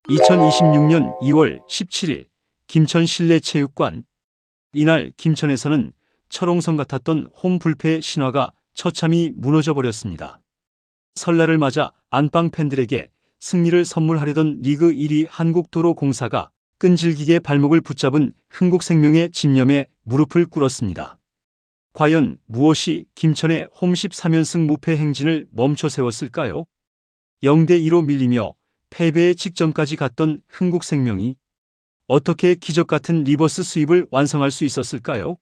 2026년 2월 17일 김천 실내체육관. 이날 김천에서는 철옹성 같았던 홈 불패의 신화가 처참히 무너져 버렸습니다. 설날을 맞아 안방 팬들에게 승리를 선물하려던 리그 1위 한국도로공사가 끈질기게 발목을 붙잡은 흥국생명의 집념에 무릎을 꿇었습니다. 과연 무엇이 김천의 홈 13연승 무패 행진을 멈춰 세웠을까요? 0대2로 밀리며 패배의 직전까지 갔던 흥국생명이 어떻게 기적같은 리버스 스윕을 완성할 수 있었을까요?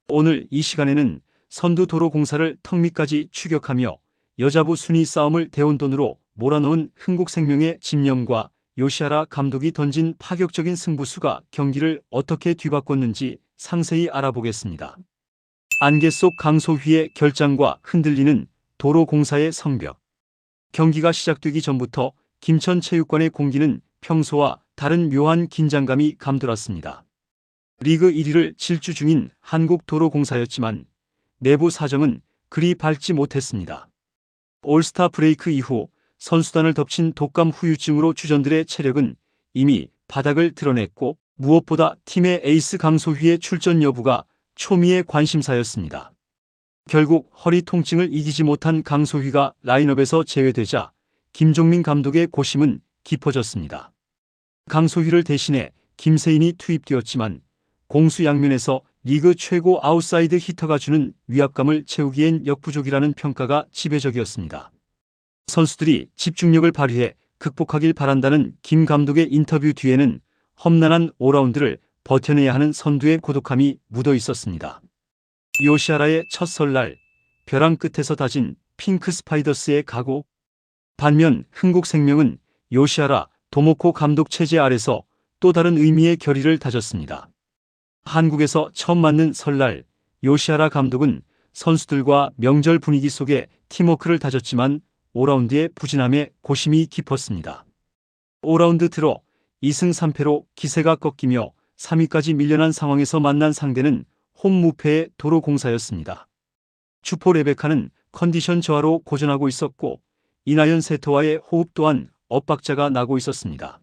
오늘 이 시간에는 선두도로공사를 턱밑까지 추격하며 여자부 순위 싸움을 대혼돈으로 몰아넣은 흥국생명의 집념과 요시하라 감독이 던진 파격적인 승부수가 경기를 어떻게 뒤바꿨는지 상세히 알아보겠습니다. 안개 속 강소휘의 결장과 흔들리는 도로공사의 성벽. 경기가 시작되기 전부터 김천체육관의 공기는 평소와 다른 묘한 긴장감이 감돌았습니다. 리그 1위를 질주 중인 한국도로공사였지만 내부 사정은 그리 밝지 못했습니다. 올스타 브레이크 이후 선수단을 덮친 독감 후유증으로 주전들의 체력은 이미 바닥을 드러냈고, 무엇보다 팀의 에이스 강소휘의 출전 여부가 초미의 관심사였습니다. 결국 허리 통증을 이기지 못한 강소휘가 라인업에서 제외되자 김종민 감독의 고심은 깊어졌습니다. 강소휘를 대신해 김세인이 투입되었지만 공수양면에서 리그 최고 아웃사이드 히터가 주는 위압감을 채우기엔 역부족이라는 평가가 지배적이었습니다. 선수들이 집중력을 발휘해 극복하길 바란다는 김 감독의 인터뷰 뒤에는 험난한 5라운드를 버텨내야 하는 선두의 고독함이 묻어 있었습니다. 요시하라의 첫 설날, 벼랑 끝에서 다진 핑크 스파이더스의 각오. 반면 흥국생명은 요시하라 도모코 감독 체제 아래서 또 다른 의미의 결의를 다졌습니다. 한국에서 처음 맞는 설날, 요시하라 감독은 선수들과 명절 분위기 속에 팀워크를 다졌지만 5라운드의 부진함에 고심이 깊었습니다. 5라운드 들어 2승 3패로 기세가 꺾이며 3위까지 밀려난 상황에서 만난 상대는 홈 무패의 도로공사였습니다. 주포 레베카는 컨디션 저하로 고전하고 있었고, 이나연 세터와의 호흡 또한 엇박자가 나고 있었습니다.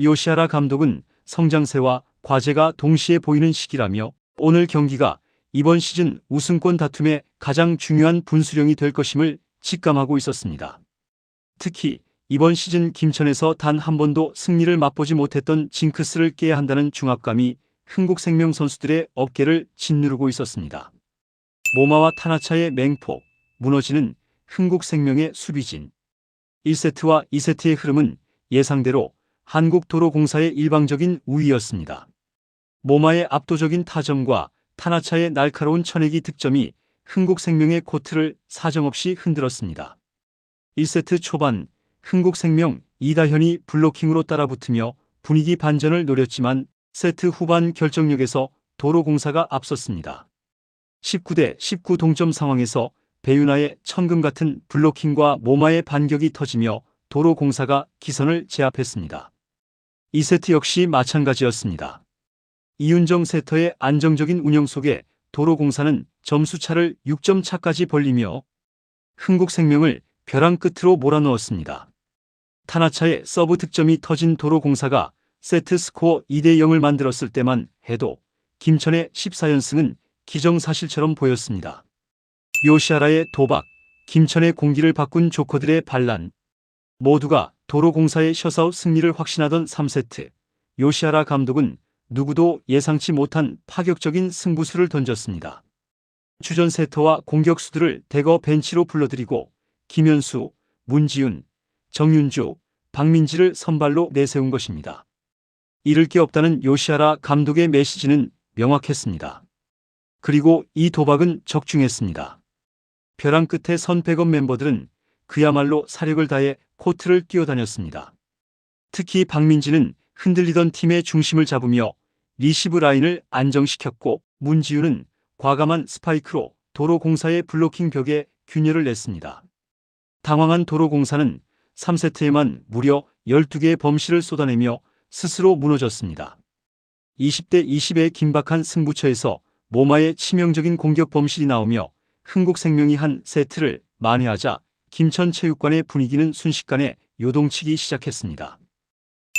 요시하라 감독은 성장세와 과제가 동시에 보이는 시기라며 오늘 경기가 이번 시즌 우승권 다툼의 가장 중요한 분수령이 될 것임을 직감하고 있었습니다. 특히 이번 시즌 김천에서 단 한 번도 승리를 맛보지 못했던 징크스를 깨야 한다는 중압감이 흥국생명 선수들의 어깨를 짓누르고 있었습니다. 모마와 타나차의 맹폭, 무너지는 흥국생명의 수비진. 1세트와 2세트의 흐름은 예상대로 한국도로공사의 일방적인 우위였습니다. 모마의 압도적인 타점과 타나차의 날카로운 쳐내기 득점이 흥국생명의 코트를 사정없이 흔들었습니다. 1세트 초반 흥국생명 이다현이 블로킹으로 따라붙으며 분위기 반전을 노렸지만 세트 후반 결정력에서 도로공사가 앞섰습니다. 19대 19 동점 상황에서 배윤아의 천금 같은 블로킹과 모마의 반격이 터지며 도로공사가 기선을 제압했습니다. 2세트 역시 마찬가지였습니다. 이윤정 세터의 안정적인 운영 속에 도로공사는 점수차를 6점 차까지 벌리며 흥국생명을 벼랑 끝으로 몰아넣었습니다. 타나차의 서브 득점이 터진 도로공사가 세트 스코어 2대0을 만들었을 때만 해도 김천의 14연승은 기정사실처럼 보였습니다. 요시하라의 도박, 김천의 공기를 바꾼 조커들의 반란. 모두가 도로공사의 셔사웃 승리를 확신하던 3세트, 요시하라 감독은 누구도 예상치 못한 파격적인 승부수를 던졌습니다. 주전 세터와 공격수들을 대거 벤치로 불러들이고 김현수, 문지훈, 정윤주, 박민지를 선발로 내세운 것입니다. 잃을 게 없다는 요시하라 감독의 메시지는 명확했습니다. 그리고 이 도박은 적중했습니다. 벼랑 끝에 선 백업 멤버들은 그야말로 사력을 다해 코트를 뛰어다녔습니다. 특히 박민지는 흔들리던 팀의 중심을 잡으며 리시브 라인을 안정시켰고, 문지훈은 과감한 스파이크로 도로공사의 블로킹 벽에 균열을 냈습니다. 당황한 도로공사는 3세트에만 무려 12개의 범실을 쏟아내며 스스로 무너졌습니다. 20대 20의 긴박한 승부처에서 모마의 치명적인 공격 범실이 나오며 흥국생명이 한 세트를 만회하자 김천체육관의 분위기는 순식간에 요동치기 시작했습니다.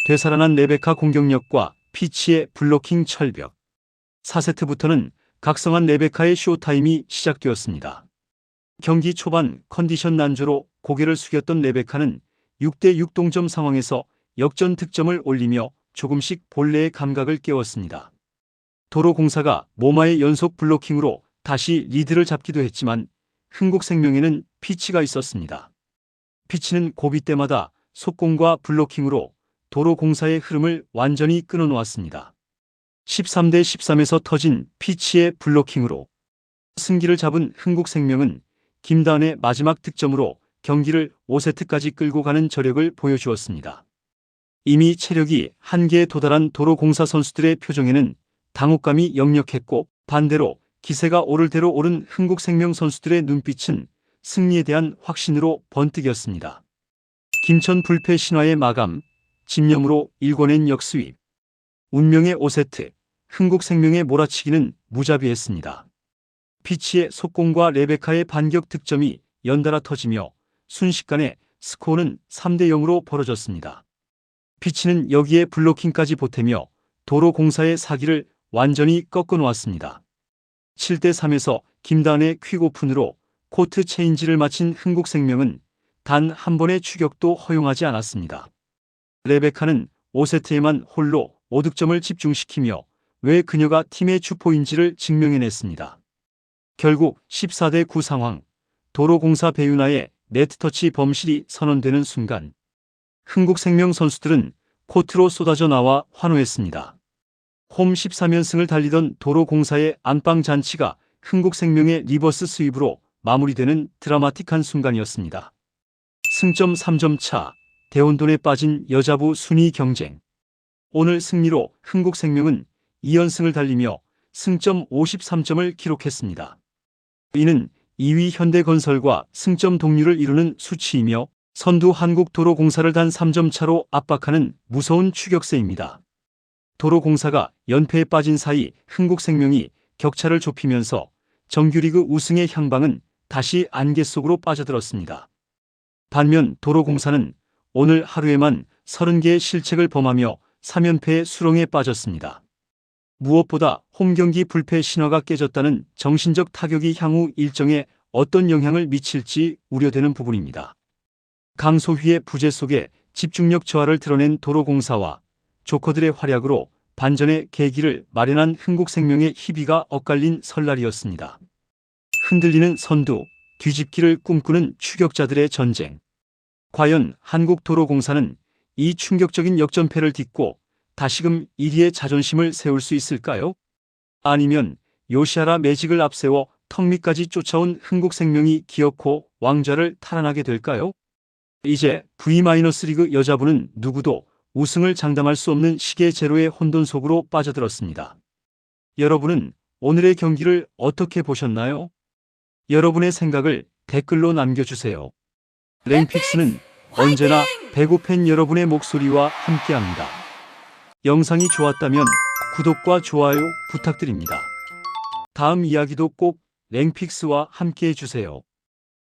되살아난 레베카 공격력과 피치의 블로킹 철벽. 4세트부터는 각성한 레베카의 쇼타임이 시작되었습니다. 경기 초반 컨디션 난조로 고개를 숙였던 레베카는 6대6 동점 상황에서 역전 득점을 올리며 조금씩 본래의 감각을 깨웠습니다. 도로공사가 모마의 연속 블로킹으로 다시 리드를 잡기도 했지만 흥국생명에는 피치가 있었습니다. 피치는 고비 때마다 속공과 블로킹으로 도로공사의 흐름을 완전히 끊어놓았습니다. 13대 13에서 터진 피치의 블로킹으로 승기를 잡은 흥국생명은 김다은의 마지막 득점으로 경기를 5세트까지 끌고 가는 저력을 보여주었습니다. 이미 체력이 한계에 도달한 도로공사 선수들의 표정에는 당혹감이 역력했고, 반대로 기세가 오를 대로 오른 흥국생명 선수들의 눈빛은 승리에 대한 확신으로 번뜩였습니다. 김천 불패 신화의 마감, 집념으로 일궈낸 역수입. 운명의 5세트, 흥국생명의 몰아치기는 무자비했습니다. 피치의 속공과 레베카의 반격 득점이 연달아 터지며 순식간에 스코어는 3대 0으로 벌어졌습니다. 피치는 여기에 블로킹까지 보태며 도로공사의 사기를 완전히 꺾어놓았습니다. 7대 3에서 김다은의 퀵오픈으로 코트 체인지를 마친 흥국생명은 단 한 번의 추격도 허용하지 않았습니다. 레베카는 5세트에만 홀로 5득점을 집중시키며 왜 그녀가 팀의 주포인지를 증명해냈습니다. 결국 14대 9 상황, 도로공사 배윤아의 네트터치 범실이 선언되는 순간 흥국생명 선수들은 코트로 쏟아져 나와 환호했습니다. 홈 13연승을 달리던 도로공사의 안방잔치가 흥국생명의 리버스 스윕으로 마무리되는 드라마틱한 순간이었습니다. 승점 3점 차, 대혼돈에 빠진 여자부 순위 경쟁. 오늘 승리로 흥국생명은 2연승을 달리며 승점 53점을 기록했습니다. 이는 2위 현대건설과 승점 동률을 이루는 수치이며 선두 한국도로공사를 단 3점 차로 압박하는 무서운 추격세입니다. 도로공사가 연패에 빠진 사이 흥국생명이 격차를 좁히면서 정규리그 우승의 향방은 다시 안개 속으로 빠져들었습니다. 반면 도로공사는 오늘 하루에만 30개의 실책을 범하며 3연패의 수렁에 빠졌습니다. 무엇보다 홈경기 불패 신화가 깨졌다는 정신적 타격이 향후 일정에 어떤 영향을 미칠지 우려되는 부분입니다. 강소휘의 부재 속에 집중력 저하를 드러낸 도로공사와 조커들의 활약으로 반전의 계기를 마련한 흥국생명의 희비가 엇갈린 설날이었습니다. 흔들리는 선두, 뒤집기를 꿈꾸는 추격자들의 전쟁. 과연 한국도로공사는 이 충격적인 역전패를 딛고 다시금 1위의 자존심을 세울 수 있을까요? 아니면 요시하라 매직을 앞세워 턱밑까지 쫓아온 흥국생명이 기어코 왕좌를 탈환하게 될까요? 이제 V-리그 여자부는 누구도 우승을 장담할 수 없는 시계 제로의 혼돈 속으로 빠져들었습니다. 여러분은 오늘의 경기를 어떻게 보셨나요? 여러분의 생각을 댓글로 남겨주세요. 랭픽스는 언제나 배구 팬 여러분의 목소리와 함께합니다. 영상이 좋았다면 구독과 좋아요 부탁드립니다. 다음 이야기도 꼭 랭픽스와 함께해 주세요.